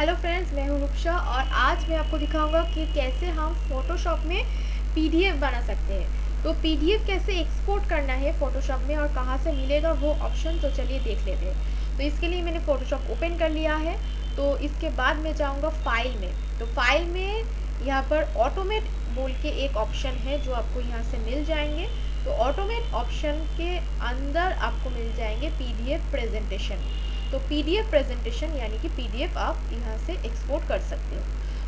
Hello friends, मैं हूं रूपशा और आज मैं आपको दिखाऊंगा कि कैसे हम फोटोशॉप में पीडीएफ बना सकते हैं। तो पीडीएफ कैसे एक्सपोर्ट करना है फोटोशॉप में और कहां से मिलेगा वो ऑप्शन, तो चलिए देख लेते हैं। तो इसके लिए मैंने फोटोशॉप ओपन कर लिया है। तो इसके बाद मैं जाऊंगा फाइल में। तो फाइल में यहाँ पर ऑटोमेट बोल के एक ऑप्शन है जो आपको यहाँ से मिल जाएंगे। तो ऑटोमेट ऑप्शन के अंदर आपको मिल जाएंगे पीडीएफ प्रेजेंटेशन। तो पीडीएफ प्रेजेंटेशन यानी कि पीडीएफ आप यहाँ से एक्सपोर्ट कर सकते हो।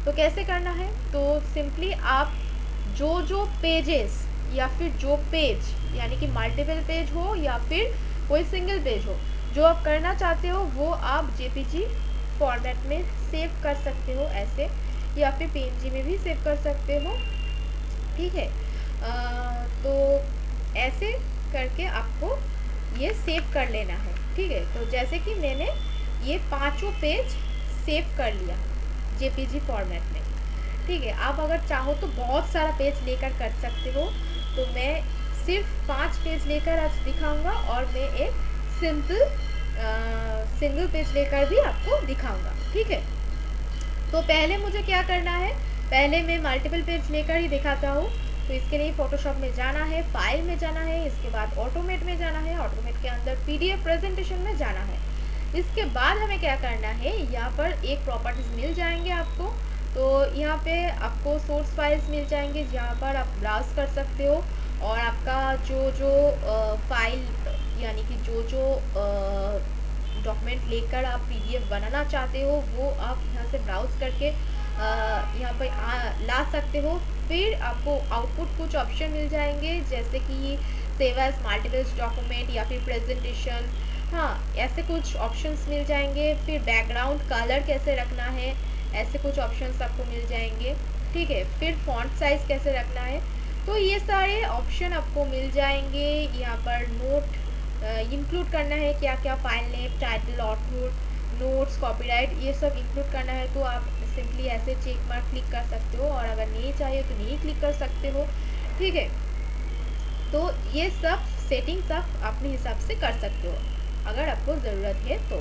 तो कैसे करना है, तो सिंपली आप जो पेजेस या फिर जो पेज यानी कि मल्टीपल पेज हो या फिर कोई सिंगल पेज हो, जो आप करना चाहते हो वो आप जेपीजी फॉर्मेट में सेव कर सकते हो ऐसे, या फिर पीएनजी में भी सेव कर सकते हो। ठीक है। तो ऐसे करके आपको ये सेव कर लेना है। ठीक है। तो जैसे कि मैंने ये पांचों पेज सेव कर लिया जेपीजी फॉर्मेट में। ठीक है। आप अगर चाहो तो बहुत सारा पेज लेकर कर सकते हो। तो मैं सिर्फ 5 पेज लेकर आज दिखाऊंगा और मैं एक सिंगल पेज लेकर भी आपको दिखाऊंगा। ठीक है। तो पहले मुझे क्या करना है, पहले मैं मल्टीपल पेज लेकर ही दिखाता हूँ। तो इसके लिए फोटोशॉप में जाना है, फाइल में जाना है, इसके बाद ऑटोमेट में जाना है, ऑटोमेट के अंदर पीडीएफ प्रेजेंटेशन में जाना है। इसके बाद हमें क्या करना है, यहाँ पर एक प्रॉपर्टीज मिल जाएंगे आपको। तो यहाँ पे आपको सोर्स फाइल्स मिल जाएंगे जहाँ पर आप ब्राउज कर सकते हो और आपका जो फाइल यानी कि जो डॉक्यूमेंट लेकर आप पीडीएफ बनाना चाहते हो वो आप यहाँ से ब्राउज करके यहाँ पर ला सकते हो। फिर आपको आउटपुट कुछ ऑप्शन मिल जाएंगे जैसे कि सेव एज मल्टीपल डॉक्यूमेंट या फिर प्रेजेंटेशन, हाँ ऐसे कुछ ऑप्शंस मिल जाएंगे। फिर बैकग्राउंड कलर कैसे रखना है, ऐसे कुछ ऑप्शंस आपको मिल जाएंगे। ठीक है। फिर फॉन्ट साइज कैसे रखना है, तो ये सारे ऑप्शन आपको मिल जाएंगे। यहाँ पर नोट इंक्लूड करना है, क्या क्या file name, title, output, notes, copyright, ये सब इंक्लूड करना है। तो आप सिंपली ऐसे चेक मार्क क्लिक कर सकते हो और अगर नहीं चाहिए तो नहीं क्लिक कर सकते हो। ठीक है। तो ये सब सेटिंग्स आप अपने हिसाब से कर सकते हो अगर आपको ज़रूरत है तो।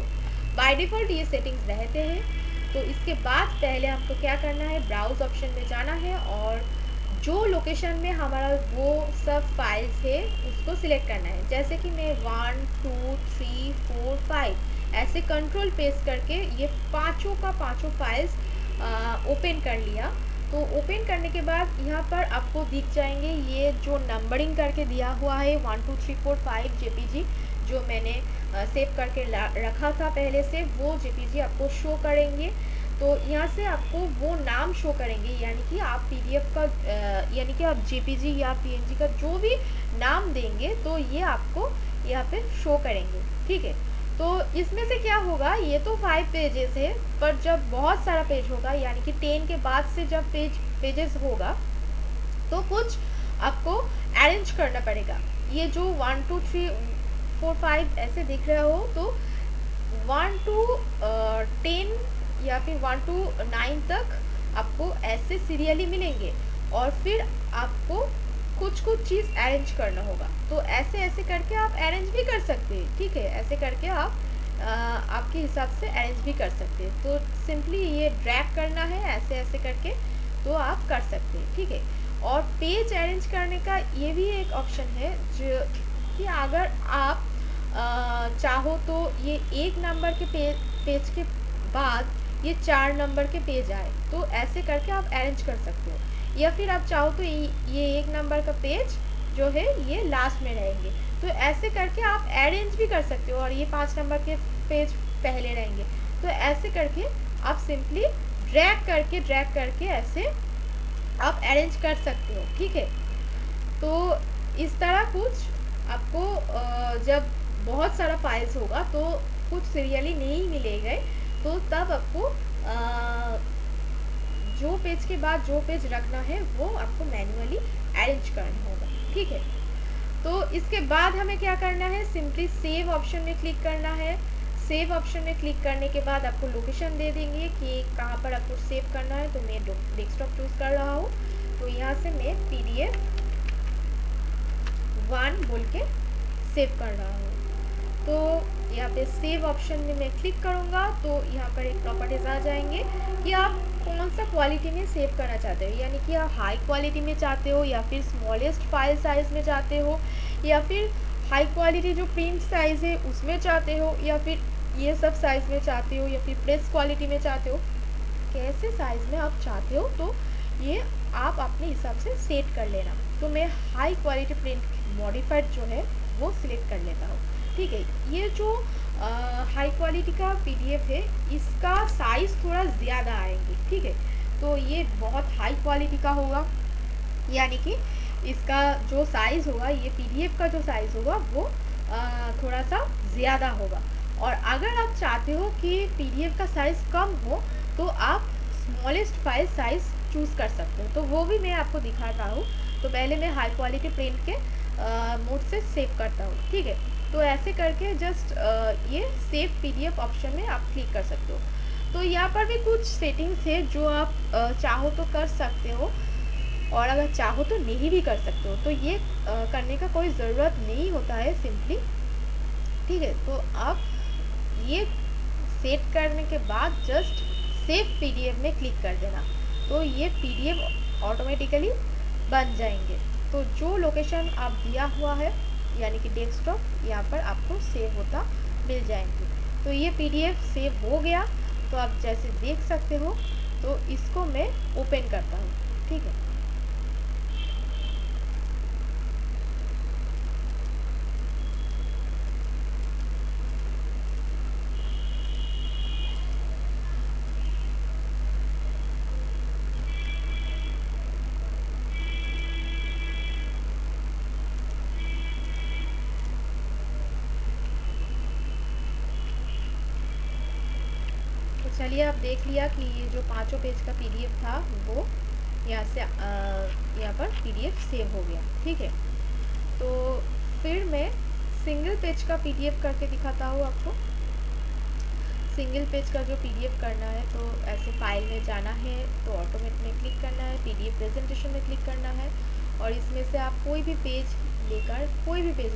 बाय डिफ़ॉल्ट ये सेटिंग्स रहते हैं। तो इसके बाद पहले आपको क्या करना है, ब्राउज ऑप्शन में जाना है और जो लोकेशन में हमारा वो सब फाइल्स है उसको सिलेक्ट करना है। जैसे कि मैं 1 2 3 4 5 ऐसे कंट्रोल प्रेस करके ये पांचों का पांचों फाइल्स ओपन कर लिया। तो ओपन करने के बाद यहाँ पर आपको दिख जाएंगे ये जो नंबरिंग करके दिया हुआ है 1 2 3 4 5 जेपीजी, जो मैंने सेव करके रखा था पहले से, वो जेपीजी आपको शो करेंगे। तो यहाँ से आपको वो नाम शो करेंगे, यानी कि आप पीडीएफ का यानी कि आप जेपीजी या पीएनजी का जो भी नाम देंगे तो ये आपको यहाँ पे शो करेंगे। ठीक है। तो इसमें से क्या होगा, ये तो 5 पेजेस है, पर जब बहुत सारा पेज होगा यानी कि 10 के बाद से जब पेजेस होगा तो कुछ आपको अरेंज करना पड़ेगा। ये जो 1 2 3 4 5 ऐसे दिख रहे हो, तो 1 to 10 या फिर 1 to 9 तक आपको ऐसे सीरियली मिलेंगे और फिर आपको कुछ चीज़ अरेंज करना होगा। तो ऐसे ऐसे करके आप अरेंज भी कर सकते हैं। ठीक है। ऐसे करके आप आपके हिसाब से अरेंज भी कर सकते हैं। तो सिंपली ये ड्रैग करना है ऐसे ऐसे करके, तो आप कर सकते हैं। ठीक है। और पेज अरेंज करने का ये भी एक ऑप्शन है जो कि अगर आप चाहो तो ये 1 नंबर के पेज के बाद ये 4 नंबर के पेज आए, तो ऐसे करके आप अरेंज कर सकते हो। या फिर आप चाहो तो ये 1 नंबर का पेज जो है ये लास्ट में रहेंगे, तो ऐसे करके आप अरेंज भी कर सकते हो और ये 5 नंबर के पेज पहले रहेंगे। तो ऐसे करके आप सिंपली ड्रैग करके ऐसे आप अरेंज कर सकते हो। ठीक है। तो इस तरह कुछ आपको जब बहुत सारा फाइल्स होगा तो कुछ सीरियली नहीं मिलेंगे, तो तब आपको जो पेज के बाद जो पेज रखना है वो आपको मैन्युअली अरेंज करना होगा। ठीक है। तो इसके बाद हमें क्या करना है, सिंपली सेव ऑप्शन में क्लिक करना है। सेव ऑप्शन में क्लिक करने के बाद आपको लोकेशन दे देंगे कि कहाँ पर आपको सेव करना है। तो मैं डेस्कटॉप चूज़ कर रहा हूँ। तो यहाँ से मैं PDF 1 बोल के सेव कर रहा हूँ। तो यहाँ पे सेव ऑप्शन में मैं क्लिक करूँगा तो यहाँ पर एक प्रॉपर्टीज़ आ जाएंगे कि आप कौन सा क्वालिटी में सेव करना चाहते हो, यानी कि आप हाई क्वालिटी में चाहते हो या फिर स्मॉलेस्ट फाइल साइज़ में चाहते हो या फिर हाई क्वालिटी जो प्रिंट साइज़ है उसमें चाहते हो या फिर ये सब साइज़ में चाहते हो या फिर प्रेस क्वालिटी में चाहते हो, कैसे साइज़ में आप चाहते हो तो ये आप अपने हिसाब से सेट कर लेना। तो मैं हाई क्वालिटी प्रिंट मॉडिफाइड जो है वो सिलेक्ट कर लेता हूँ। ठीक है, ये जो हाई क्वालिटी का पीडीएफ है इसका साइज़ थोड़ा ज़्यादा आएंगे। ठीक है, तो ये बहुत हाई क्वालिटी का होगा, यानी कि इसका जो साइज़ होगा, ये पीडीएफ का जो साइज़ होगा वो थोड़ा सा ज़्यादा होगा। और अगर आप चाहते हो कि पीडीएफ का साइज़ कम हो तो आप स्मॉलेस्ट फाइल साइज़ चूज़ कर सकते हो, तो वो भी मैं आपको दिखा रहा हूँ। तो पहले मैं हाई क्वालिटी प्रिंट के मोड से सेव करता हूँ। ठीक है, तो ऐसे करके जस्ट ये सेव पीडीएफ ऑप्शन में आप क्लिक कर सकते हो। तो यहाँ पर भी कुछ सेटिंग्स है जो आप चाहो तो कर सकते हो और अगर चाहो तो नहीं भी कर सकते हो, तो ये करने का कोई ज़रूरत नहीं होता है सिंपली। ठीक है, तो आप ये सेट करने के बाद जस्ट सेव पीडीएफ में क्लिक कर देना, तो ये पीडीएफ ऑटोमेटिकली बन जाएंगे। तो जो लोकेशन आप दिया हुआ है यानी कि डेस्कटॉप, यहाँ पर आपको सेव होता मिल जाएंगे। तो ये पीडीएफ सेव हो गया, तो आप जैसे देख सकते हो। तो इसको मैं ओपन करता हूँ। ठीक है, चलिए आप देख लिया कि ये जो 5 पेज का पीडीएफ था वो यहाँ से यहाँ पर पीडीएफ सेव हो गया। ठीक है, तो फिर मैं सिंगल पेज का पीडीएफ करके दिखाता हूँ आपको। सिंगल पेज का जो पीडीएफ करना है तो ऐसे फाइल में जाना है, तो ऑटोमेट में क्लिक करना है, पीडीएफ प्रेजेंटेशन में क्लिक करना है और इसमें से आप कोई भी पेज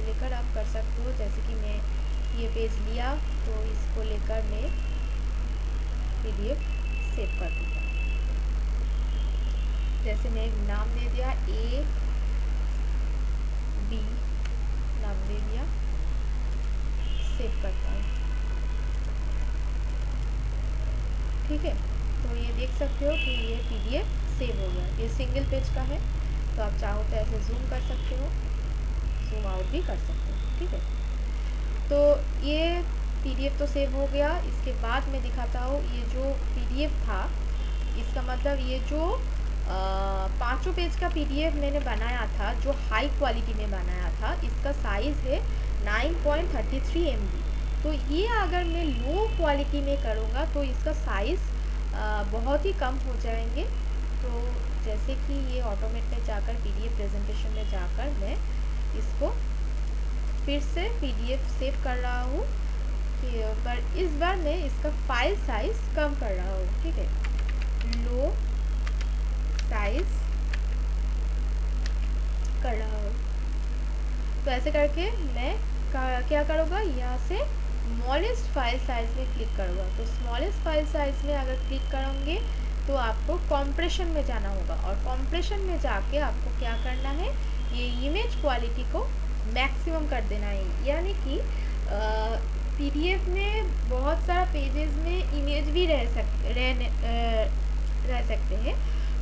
लेकर आप कर सकते हो। जैसे कि मैं ये पेज लिया तो इसको लेकर मैं पीडीएफ सेव कर दूँगा। जैसे मैं नाम दे दिया A B, नाम दे दिया, सेव करता हूँ। ठीक है, तो ये देख सकते हो कि ये पीडीएफ सेव हो गया। ये सिंगल पेज का है, तो आप चाहो तो ऐसे जूम कर सकते हो, जूम आउट भी कर सकते हो। ठीक है, तो ये पीडीएफ तो सेव हो गया। इसके बाद मैं दिखाता हूँ ये जो पीडीएफ था, इसका मतलब ये जो 5 पेज का पीडीएफ मैंने बनाया था, जो हाई क्वालिटी में बनाया था, इसका साइज़ है 9.33 MB। तो ये अगर मैं लो क्वालिटी में करूँगा तो इसका साइज़ बहुत ही कम हो जाएंगे। तो जैसे कि ये ऑटोमेट में जाकर पीडीएफ प्रेजेंटेशन में जाकर मैं इसको फिर से पीडीएफ सेव कर रहा हूँ, पर इस बार मैं इसका फाइल साइज़ कम कर रहा हूँ। ठीक है, लो साइज़ कर रहा हूँ। तो ऐसे करके मैं क्या करूँगा, यहाँ से स्मॉलेस्ट फाइल साइज़ में क्लिक करूँगा। तो स्मॉलेस्ट फाइल साइज़ में अगर क्लिक करोगे तो आपको कॉम्प्रेशन में जाना होगा और कॉम्प्रेशन में जाके आपको क्या करना है, ये इमेज क्वालिटी को मैक्सिमम कर देना है। यानी कि पीडीएफ में बहुत सारा पेजेस में इमेज भी रह सकते हैं,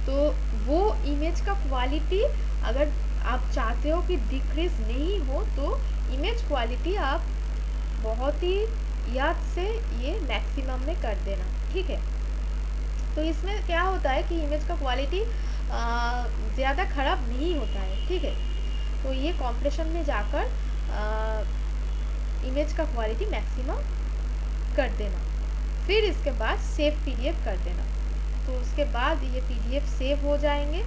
तो वो इमेज का क्वालिटी अगर आप चाहते हो कि डिक्रीज नहीं हो तो इमेज क्वालिटी आप बहुत ही याद से ये मैक्सिमम में कर देना। ठीक है, तो इसमें क्या होता है कि इमेज का क्वालिटी ज़्यादा ख़राब नहीं होता है। ठीक है, तो ये कॉम्प्रेशन में जाकर इमेज का क्वालिटी मैक्सिमम कर देना, फिर इसके बाद सेव पीडीएफ कर देना। तो उसके बाद ये पीडीएफ सेव हो जाएंगे।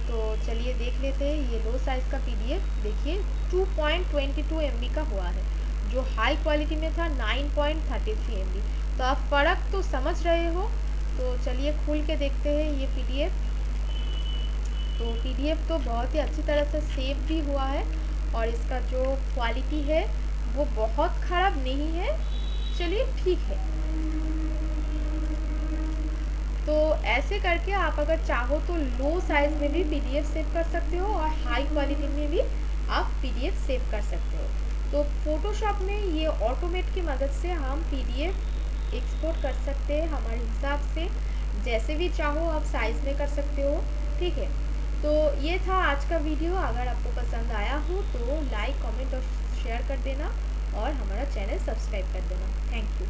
तो चलिए देख लेते हैं। ये लो साइज़ का पीडीएफ देखिए 2.22 MB का हुआ है, जो हाई क्वालिटी में था 9.33 MB। तो आप फ़र्क तो समझ रहे हो। तो चलिए खोल के देखते हैं ये पीडीएफ। तो पीडीएफ तो बहुत ही अच्छी तरह से सेव भी हुआ है और इसका जो क्वालिटी है वो बहुत ख़राब नहीं है, चलिए ठीक है। तो ऐसे करके आप अगर चाहो तो लो साइज़ में भी पीडीएफ सेव कर सकते हो और हाई क्वालिटी में भी आप पीडीएफ सेव कर सकते हो। तो फ़ोटोशॉप में ये ऑटोमेट की मदद से हम पीडीएफ एक्सपोर्ट कर सकते हैं हमारे हिसाब से, जैसे भी चाहो आप साइज़ में कर सकते हो, ठीक है। तो ये था आज का वीडियो। अगर आपको पसंद आया हो तो लाइक, कमेंट और शेयर कर देना और हमारा चैनल सब्सक्राइब कर देना। Thank you.